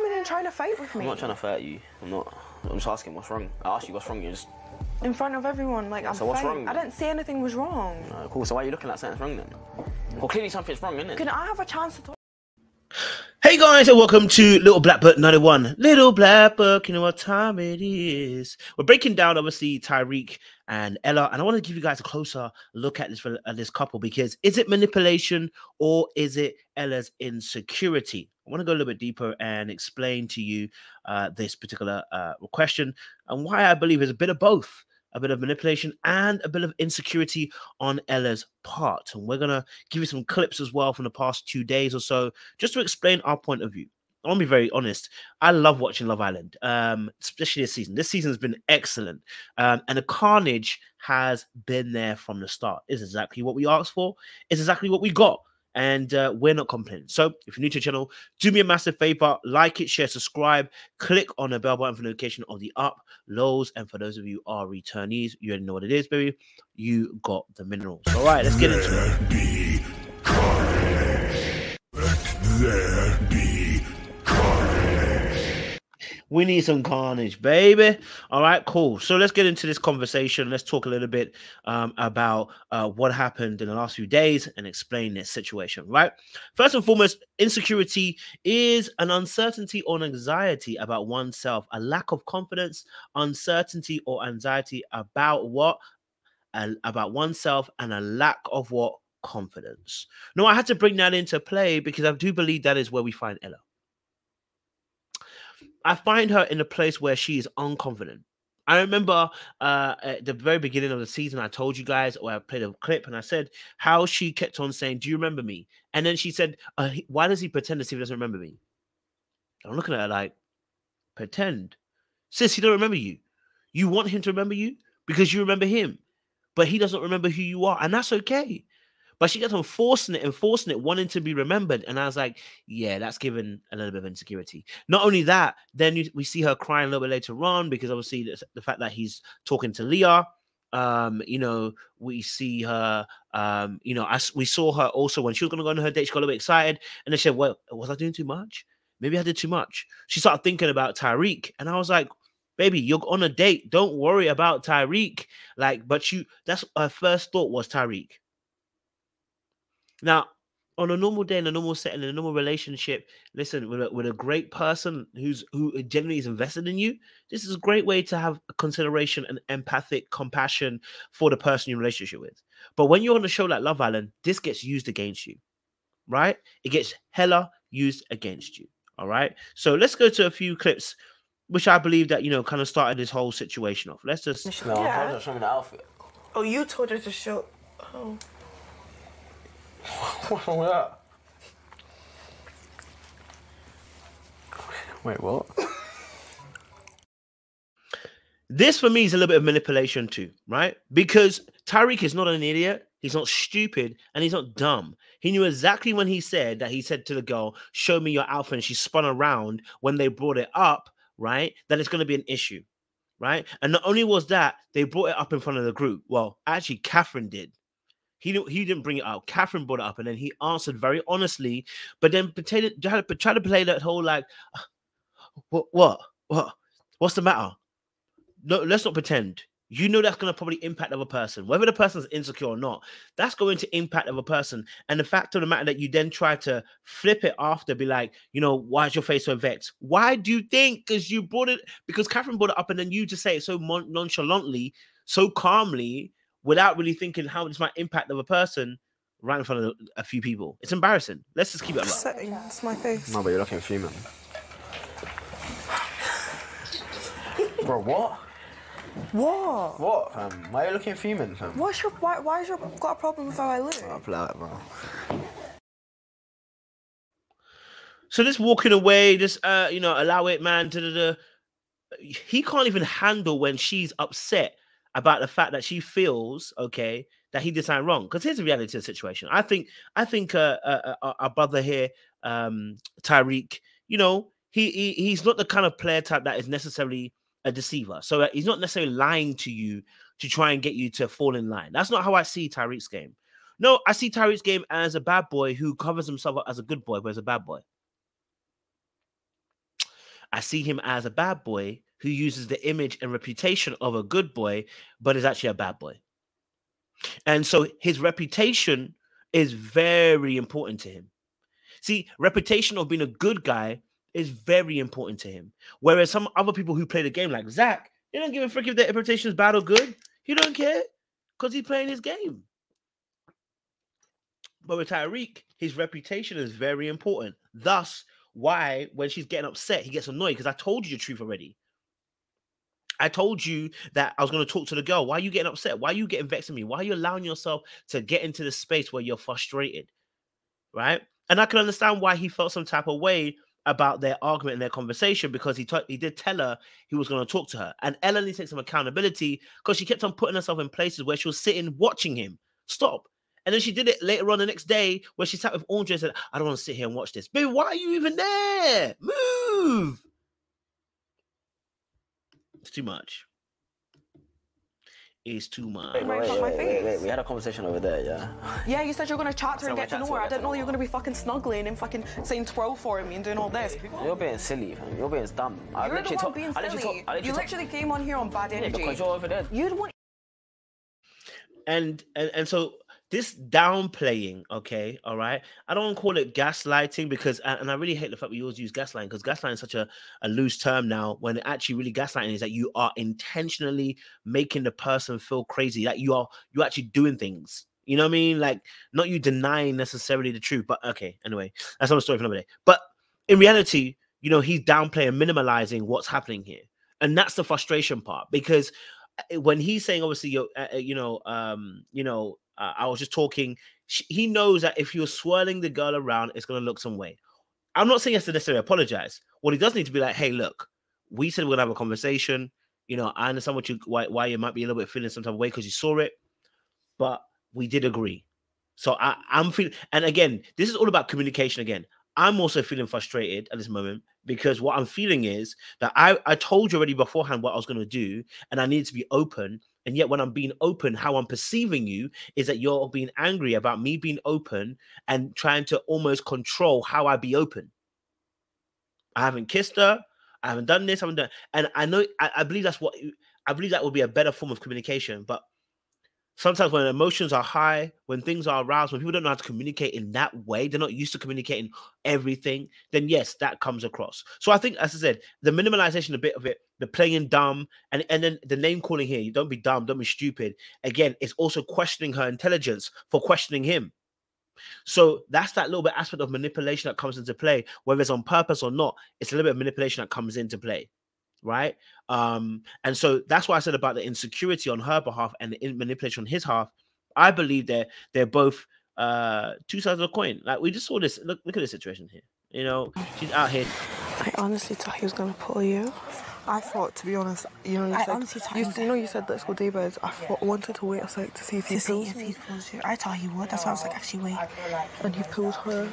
coming in trying to fight with me? I'm not trying to fight you. I'm just asking what's wrong. I asked you what's wrong. You just... In front of everyone, like, I'm So what's fine. wrong? I didn't say anything was wrong. Cool. So why are you looking like something's wrong then? Well, clearly something's wrong, isn't it? Can I have a chance to talk? Hey guys, and welcome to Little Black Book 91. Little Black Book, you know what time it is. We're breaking down, obviously, Tyrique and Ella, and I want to give you guys a closer look at this couple, because is it manipulation or is it Ella's insecurity? I want to go a little bit deeper and explain to you this particular question and why I believe it's a bit of both. A bit of manipulation and a bit of insecurity on Ella's part. And we're going to give you some clips as well from the past 2 days or so, just to explain our point of view. I want to be very honest. I love watching Love Island, especially this season. This season has been excellent. And the carnage has been there from the start. It's exactly what we asked for. It's exactly what we got. And we're not complaining. So if you're new to the channel, do me a massive favor, like it, share, subscribe, click on the bell button for notification of the uploads. And for those of you who are returnees, you already know what it is, baby. You got the minerals. All right, let's get into it. Be carnage. Let there be carnage. We need some carnage, baby. All right, cool. So let's get into this conversation. Let's talk a little bit about what happened in the last few days and explain this situation, right? First and foremost, insecurity is an uncertainty or an anxiety about oneself, a lack of confidence, uncertainty or anxiety about what? About oneself, and a lack of what? Confidence. Now, I had to bring that into play because I do believe that is where we find Ella. I find her in a place where she is unconfident. I remember at the very beginning of the season, I told you guys, or I played a clip, and I said how she kept on saying, "Do you remember me?" And then she said, "Why does he pretend as if he doesn't remember me?" I'm looking at her like, pretend? Sis, he don't remember you. You want him to remember you because you remember him, but he doesn't remember who you are, and that's okay. But she kept on forcing it, wanting to be remembered. And I was like, yeah, that's given a little bit of insecurity. Not only that, then we see her crying a little bit later on because obviously the fact that he's talking to Leah, you know, we see her, you know, we saw her also when she was going to go on her date, she got a little bit excited. And then she said, well, was I doing too much? Maybe I did too much. She started thinking about Tyrique. And I was like, baby, you're on a date. Don't worry about Tyrique. Like, but that's her first thought was Tyrique. Now, on a normal day, in a normal setting, in a normal relationship, listen, with a great person who genuinely is invested in you, this is a great way to have consideration and empathic compassion for the person you're in a relationship with. But when you're on a show like Love Island, this gets used against you, right? It gets hella used against you, all right? So let's go to a few clips, which I believe that, you know, kind of started this whole situation off. Let's just... No, I told her to show me the outfit. Oh, you told her to show... Oh. What's wrong with that? Wait, what? This for me is a little bit of manipulation too, right? Because Tyrique is not an idiot, he's not stupid, and he's not dumb. He knew exactly when he said to the girl, show me your outfit, and she spun around when they brought it up, right? That it's going to be an issue, right? And not only was that, they brought it up in front of the group. Well, actually, Catherine did. He didn't bring it up. Catherine brought it up, and then he answered very honestly, but then tried to play that whole like, what's the matter? No, let's not pretend. You know that's going to probably impact the other person. Whether the person's insecure or not, that's going to impact the other person. And the fact of the matter that you then try to flip it after, be like, you know, why is your face so vexed? Why do you think? Because Catherine brought it up, and then you just say it so nonchalantly, so calmly, without really thinking how this might impact the other person right in front of a few people. It's embarrassing. Let's just keep it up. It's my face. No, but you're looking fuming. Bro, what? What? What, fam? Why are you looking fuming, fam? Why is your got a problem with how I look? I'll play that, bro. So this walking away, this you know, allow it, man. He can't even handle when she's upset about the fact that she feels, okay, that he did something wrong. Because here's the reality of the situation. I think our brother here, Tyrique, you know, he's not the kind of player type that is necessarily a deceiver. So he's not necessarily lying to you to try and get you to fall in line. That's not how I see Tyrique's game. No, I see Tyrique's game as a bad boy who covers himself up as a good boy, but as a bad boy. I see him as a bad boy who uses the image and reputation of a good boy, but is actually a bad boy. And so his reputation is very important to him. See, reputation of being a good guy is very important to him. Whereas some other people who play the game, like Zach, he don't give a frick if their reputation is bad or good. He don't care because he's playing his game. But with Tyrique, his reputation is very important. Thus, why when she's getting upset, he gets annoyed, because I told you the truth already. I told you that I was going to talk to the girl. Why are you getting upset? Why are you getting vexed at me? Why are you allowing yourself to get into the space where you're frustrated? Right? And I can understand why he felt some type of way about their argument and their conversation, because he did tell her he was going to talk to her. And Ella needs to take some accountability, because she kept on putting herself in places where she was sitting watching him. Stop. And then she did it later on the next day where she sat with Andre and said, I don't want to sit here and watch this. Baby, why are you even there? Move. It's too much. It's too much. Wait. We had a conversation over there, yeah? Yeah, you said you were going to chat to her and So get to we'll know chat her. to I her, didn't know you were going to be fucking snuggling and fucking saying twirl for me and doing all this. You're being silly, fam. You're being dumb. You're the one being silly. You literally came on here on bad energy. Because you're over there. You'd want. And so this downplaying, okay, all right. I don't want to call it gaslighting, because, and I really hate the fact we always use gaslighting, because gaslighting is such a loose term now, when actually really gaslighting is that you are intentionally making the person feel crazy, that you're actually doing things. You know what I mean? Like, not you denying necessarily the truth, but okay, anyway, that's another story for another day. But in reality, you know, he's downplaying, minimalizing what's happening here. And that's the frustration part, because when he's saying, obviously, I was just talking, he knows that if you're swirling the girl around, it's going to look some way. I'm not saying he has to necessarily apologize. What he does need to be like, hey, look, we said we're going to have a conversation. You know, I understand why you might be a little bit feeling some type of way because you saw it, but we did agree. So I'm feeling, and again, this is all about communication again. I'm also feeling frustrated at this moment, because what I'm feeling is that I told you already beforehand what I was going to do, and I need to be open. And yet when I'm being open, how I'm perceiving you is that you're being angry about me being open and trying to almost control how I be open. I haven't kissed her. I haven't done this. I haven't done. And I know, I believe I believe that would be a better form of communication. But sometimes when emotions are high, when things are aroused, when people don't know how to communicate in that way, they're not used to communicating everything, then yes, that comes across. So I think, as I said, the minimalization, a bit of it, the playing dumb, and then the name calling here, you don't be dumb, don't be stupid. Again, it's also questioning her intelligence for questioning him. So that's that little bit aspect of manipulation that comes into play, whether it's on purpose or not. It's a little bit of manipulation that comes into play. Right. And so that's why I said about the insecurity on her behalf and the manipulation on his half. I believe they're both two sides of the coin. Like, we just saw this. Look at this situation here. You know, she's out here. I honestly thought he was going to pull you. I thought, to be honest, you know, you said let's go day beds. I wanted to wait a sec to see if he pulls me. I thought he would. That's why I was like, actually wait. And he pulled her.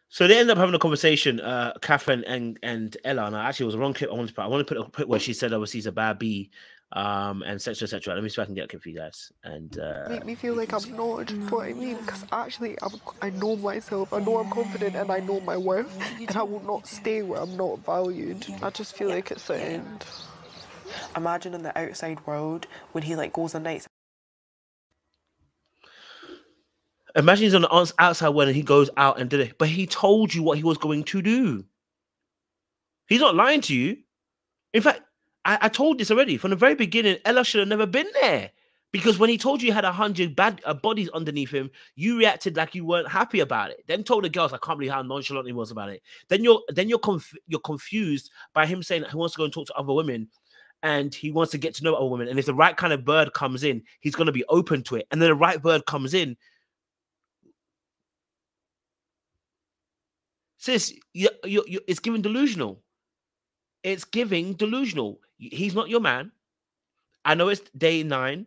So they end up having a conversation, Catherine and Ella. And actually, it was a wrong clip. I want to put a clip where she said, obviously, he's a bad bee, and etc. etc. Let me see if I can get a clip for you guys. And make me feel like I'm not. Do you know what I mean? Because actually, I know myself. I know I'm confident, and I know my worth. And I will not stay where I'm not valued. I just feel like it's the end. Imagine in the outside world when he like goes on nights. Imagine he's on the outside when he goes out and did it, but he told you what he was going to do. He's not lying to you. In fact, I told this already from the very beginning. Ella should have never been there, because when he told you he had 100 bad bodies underneath him, you reacted like you weren't happy about it. Then told the girls, I can't believe how nonchalant he was about it. Then you're confused by him saying that he wants to go and talk to other women, and he wants to get to know other women. And if the right kind of bird comes in, he's going to be open to it. And then the right bird comes in. Sis, it's giving delusional. It's giving delusional. He's not your man. I know it's day 9,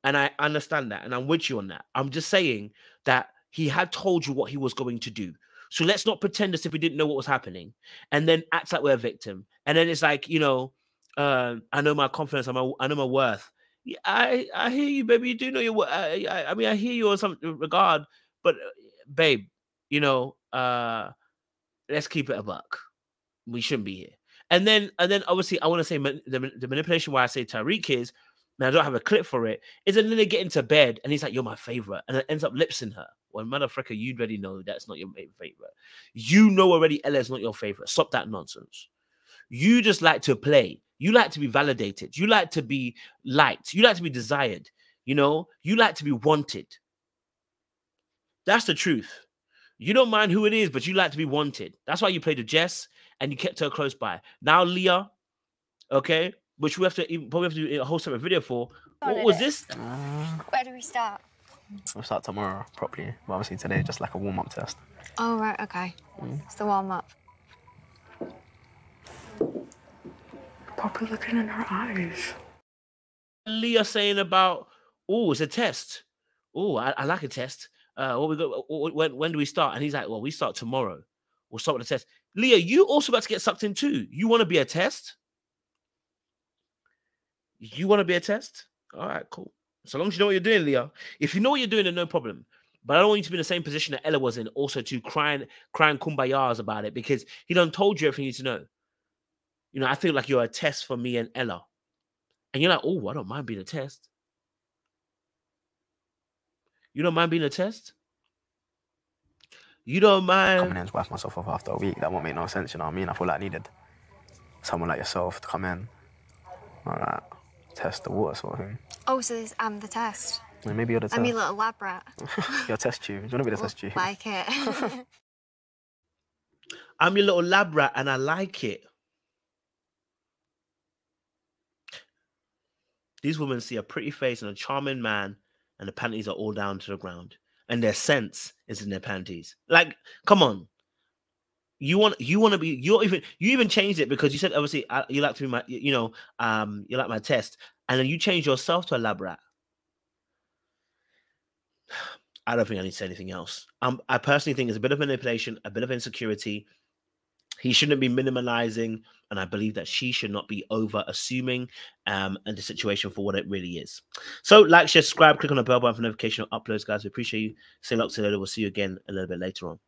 and I understand that, and I'm with you on that. I'm just saying that he had told you what he was going to do. So let's not pretend as if we didn't know what was happening, and then act like we're a victim. And then it's like, you know, I know my confidence. I know my worth. Yeah, I hear you, baby. You do know your worth. I mean, I hear you on some regard, but babe, you know, let's keep it a buck. We shouldn't be here. And then obviously I want to say the manipulation why I say Tyrique is, man, I don't have a clip for it, is then they get into bed and he's like, you're my favorite. And it ends up lipsing her. Well, motherfucker, you already know that's not your favorite. You know already Ella's not your favorite. Stop that nonsense. You just like to play. You like to be validated. You like to be liked. You like to be desired. You know, you like to be wanted. That's the truth. You don't mind who it is, but you like to be wanted. That's why you played with Jess and you kept her close by. Now Leah, okay, which we have to probably have to do a whole separate video for. What was this? Where do we start? We'll start tomorrow properly. But obviously today just like a warm-up test. Oh, right, okay. It's the warm-up. Probably looking in her eyes. Leah saying about, oh, it's a test. Oh, I like a test. What we got? When do we start? And he's like, well, we start tomorrow. We'll start with the test. Leah, you also about to get sucked in too. You want to be a test? You want to be a test? All right, cool. So long as you know what you're doing, Leah. If you know what you're doing, then no problem. But I don't want you to be in the same position that Ella was in, also to crying kumbayas about it, because he done told you everything you need to know. You know, I feel like you're a test for me and Ella. And you're like, oh, I don't mind being a test. You don't mind being a test? You don't mind coming in and wipe myself off after a week. That won't make no sense, you know what I mean? I feel like I needed someone like yourself to come in, all right, test the water sort of thing. Oh, so I'm the test. Yeah, maybe you're the test. I'm your little lab rat. You're a test tube. Do you want to be the test tube? Like it. I'm your little lab rat and I like it. These women see a pretty face and a charming man, and the panties are all down to the ground, and their sense is in their panties. Like, come on. You want to be, you even changed it because you said obviously you like to be my, you like my test, and then you changed yourself to a lab rat. I don't think I need to say anything else. I personally think it's a bit of manipulation, a bit of insecurity. He shouldn't be minimalizing, and I believe that she should not be over assuming and the situation for what it really is. So like, share, subscribe, click on the bell button for notification of uploads, guys. We appreciate you. Say lots to later. We'll see you again a little bit later on.